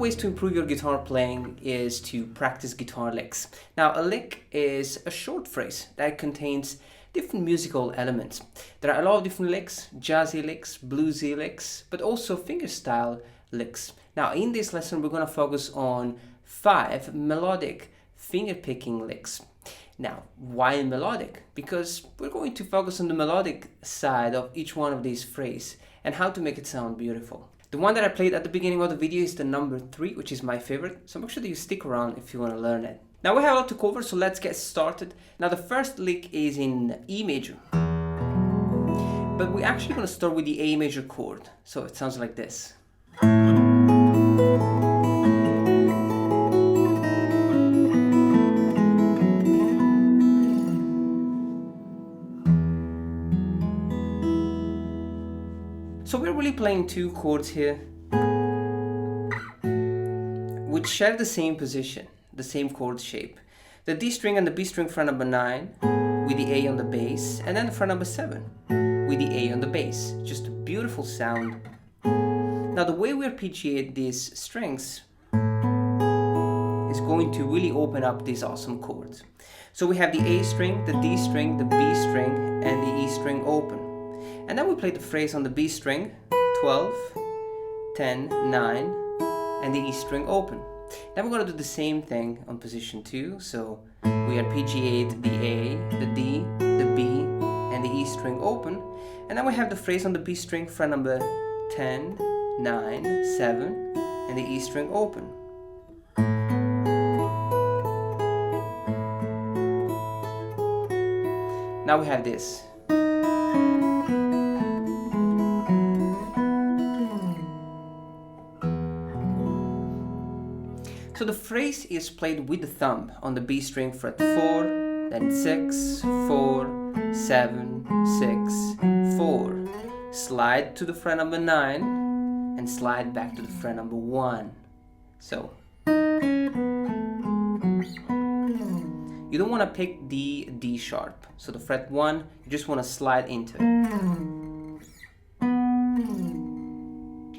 ways to improve your guitar playing is to practice guitar licks. Now, a lick is a short phrase that contains different musical elements. There are a lot of different licks, jazzy licks, bluesy licks, but also fingerstyle licks. Now, in this lesson, we're going to focus on 5 melodic fingerpicking licks. Now, why melodic? Because we're going to focus on the melodic side of each one of these phrases and how to make it sound beautiful. The one that I played at the beginning of the video is the number 3, which is my favorite, so make sure that you stick around if you want to learn it. Now we have a lot to cover, so let's get started. Now the first lick is in E major, but we're actually going to start with the A major chord, so it sounds like this. So we're really playing 2 chords here, which share the same position, the same chord shape. The D string and the B string fret number 9 with the A on the bass, and then the fret number 7 with the A on the bass. Just a beautiful sound. Now the way we arpeggiate these strings is going to really open up these awesome chords. So we have the A string, the D string, the B string, and the E string open. And then we play the phrase on the B string, 12, 10, 9, and the E string open. Then we're going to do the same thing on position 2. So we arpeggiate the A, the D, the B, and the E string open. And then we have the phrase on the B string, fret number 10, 9, 7, and the E string open. Now we have this. So the phrase is played with the thumb on the B string fret 4, then 6, 4, 7, 6, 4. Slide to the fret number 9 and slide back to the fret number 1. So you don't want to pick the D sharp. So the fret 1, you just want to slide into it.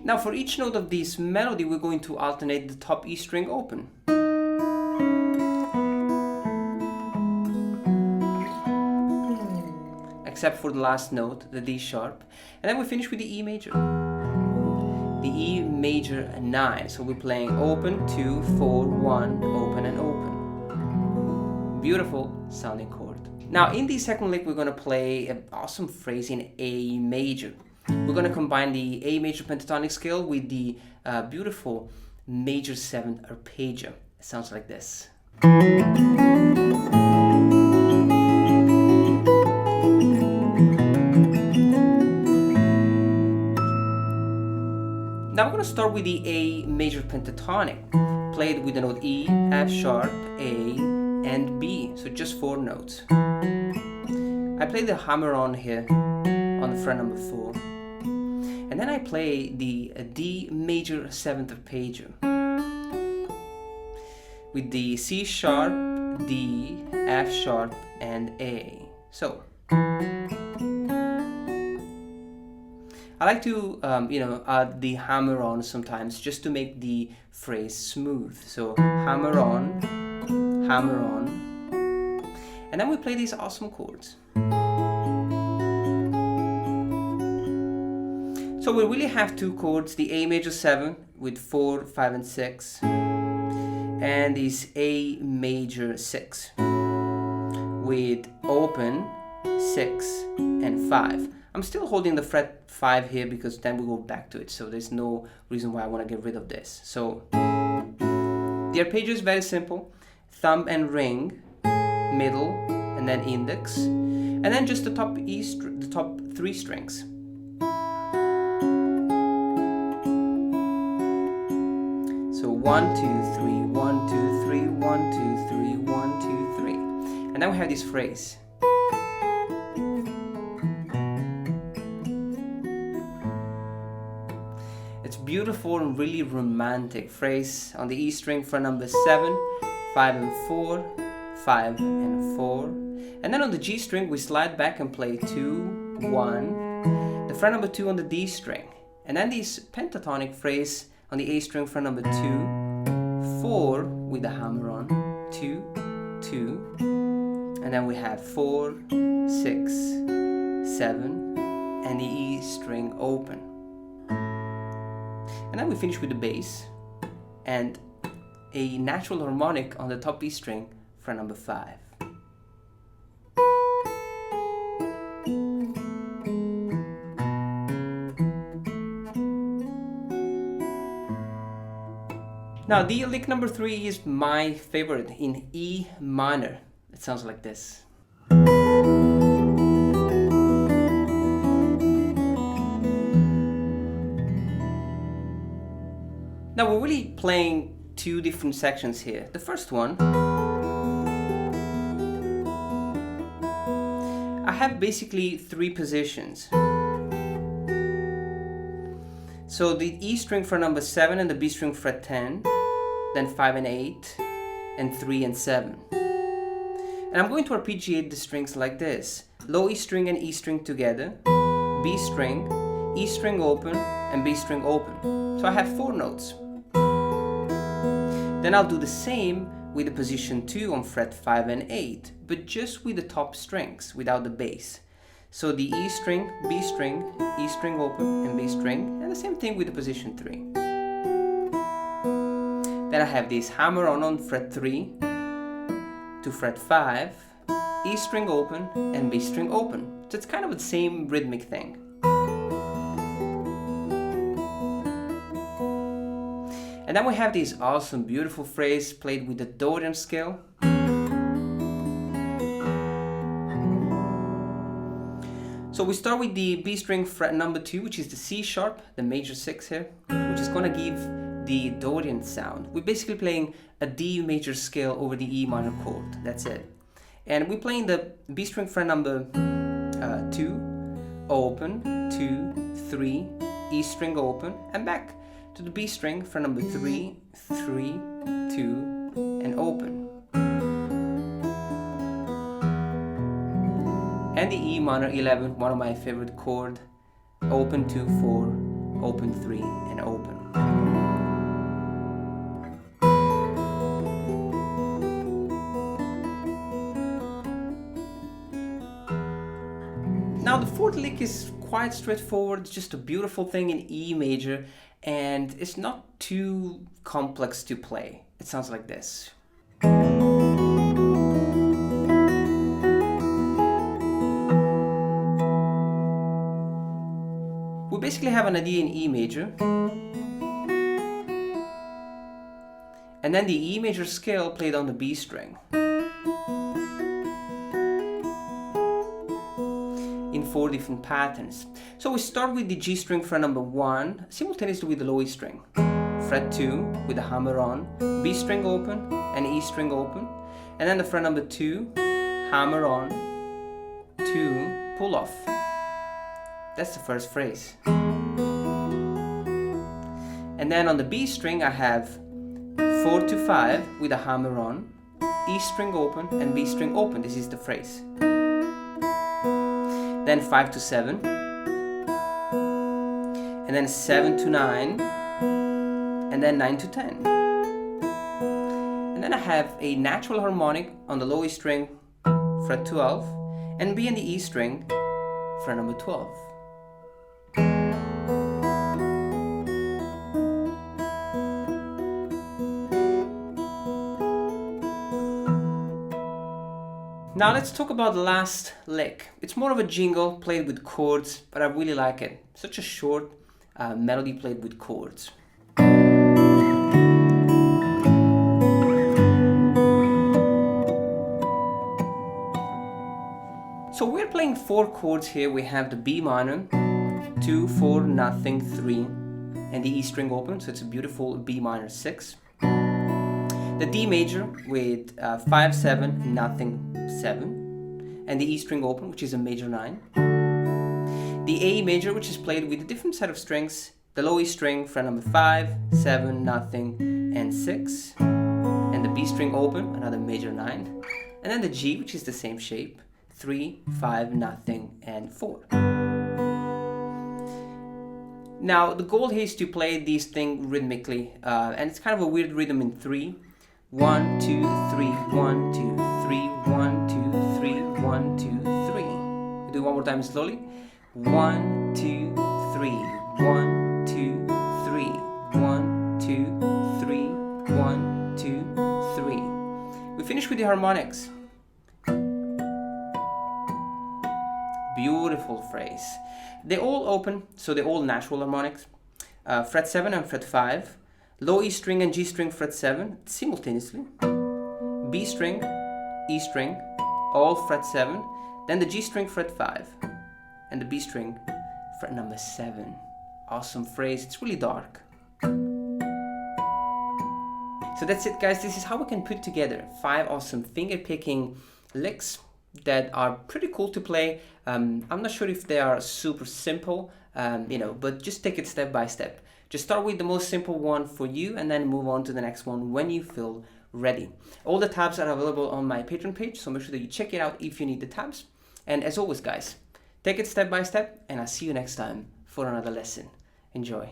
Now for each note of this melody, we're going to alternate the top E string open. Except for the last note, the D sharp. And then we finish with the E major. The E major 9. So we're playing open, 2, 4, 1, open and open. Beautiful sounding chord. Now in the second lick, we're going to play an awesome phrase in A major. We're going to combine the A major pentatonic scale with the beautiful major 7th arpeggio. It sounds like this. Now we're going to start with the A major pentatonic, played with the note E, F sharp, A, and B. So just 4 notes. I play the hammer-on here on the fret number 4. And then I play the D major 7th arpeggio with the C sharp, D, F sharp, and A. So I like to add the hammer on sometimes just to make the phrase smooth. So hammer on, and then we play these awesome chords. So we really have 2 chords, the A major 7 with 4, 5, and 6, and this A major 6 with open, 6, and 5. I'm still holding the fret 5 here because then we go back to it, so there's no reason why I want to get rid of this. So the arpeggio is very simple, thumb and ring, middle, and then index, and then just the top the top 3 strings. So 1, 2, 3, 1, 2, 3, 1, 2, 3, 1, 2, 3. And then we have this phrase. It's beautiful and really romantic phrase on the E string fret number 7, 5 and 4, 5 and 4. And then on the G string we slide back and play 2, 1, the fret number 2 on the D string. And then this pentatonic phrase on on the A string fret number 2, 4 with the hammer on, 2, 2, and then we have 4, 6, 7, and the E string open. And then we finish with the bass and a natural harmonic on the top B string fret number 5. Now the lick number 3 is my favorite in E minor. It sounds like this. Now we're really playing two different sections here. The first one, I have basically 3 positions. So the E string fret number 7 and the B string fret 10, then 5 and 8, and 3 and 7. And I'm going to arpeggiate the strings like this. Low E string and E string together, B string, E string open, and B string open. So I have 4 notes. Then I'll do the same with the position 2 on fret 5 and 8, but just with the top strings, without the bass. So the E string, B string, E string open, and B string, and the same thing with the position 3. Then I have this hammer on fret 3 to fret 5, E string open, and B string open. So it's kind of the same rhythmic thing. And then we have this awesome, beautiful phrase played with the Dorian scale. So we start with the B string fret number 2, which is the C sharp, the major 6 here, which is going to give the Dorian sound. We're basically playing a D major scale over the E minor chord, that's it. And we're playing the B string fret number 2, open, 2, 3, E string open, and back to the B string fret number 3, 3, 2, and open. And the E minor 11, one of my favorite chord, open 2, 4, open 3, and open. Now the fourth lick is quite straightforward, it's just a beautiful thing in E major, and it's not too complex to play. It sounds like this. We basically have an idea in E major, and then the E major scale played on the B string in 4 different patterns. So we start with the G string fret number 1 simultaneously with the low E string, fret 2 with the hammer on, B string open and E string open, and then the fret number 2, hammer on, 2, pull off. That's the first phrase. And then on the B string I have 4 to 5 with a hammer on, E string open and B string open. This is the phrase. Then 5 to 7. And then 7 to 9. And then 9 to 10. And then I have a natural harmonic on the low E string, fret 12, and B and the E string, fret number 12. Now let's talk about the last lick. It's more of a jingle played with chords, but I really like it. Such a short melody played with chords. So we're playing 4 chords here. We have the B minor, 2, 4, nothing, 3, and the E string open, so it's a beautiful B minor 6. The D major with 5, 7, nothing, 7, and the E string open, which is a major 9. The A major, which is played with a different set of strings, the low E string, fret number 5, 7, nothing, and 6, and the B string open, another major 9, and then the G, which is the same shape, 3, 5, nothing, and 4. Now, the goal here is to play these things rhythmically, and it's kind of a weird rhythm in 3. 1, 2, 3, 1, 2, 3, 1, 2, 3, 1, 2, 3. We do it one more time slowly. 1, 2, 3, 1, 2, 3, 1, 2, 3, 1, 2, 3. We finish with the harmonics. Beautiful phrase. They all open, so they're all natural harmonics. Fret 7 and fret 5. Low E string and G string fret 7 simultaneously. B string, E string, all fret 7. Then the G string fret 5. And the B string fret number 7. Awesome phrase. It's really dark. So that's it, guys. This is how we can put together 5 awesome finger picking licks that are pretty cool to play. I'm not sure if they are super simple, but just take it step by step. Just start with the most simple one for you and then move on to the next one when you feel ready. All the tabs are available on my Patreon page, so make sure that you check it out if you need the tabs. And as always, guys, take it step by step, and I'll see you next time for another lesson. Enjoy.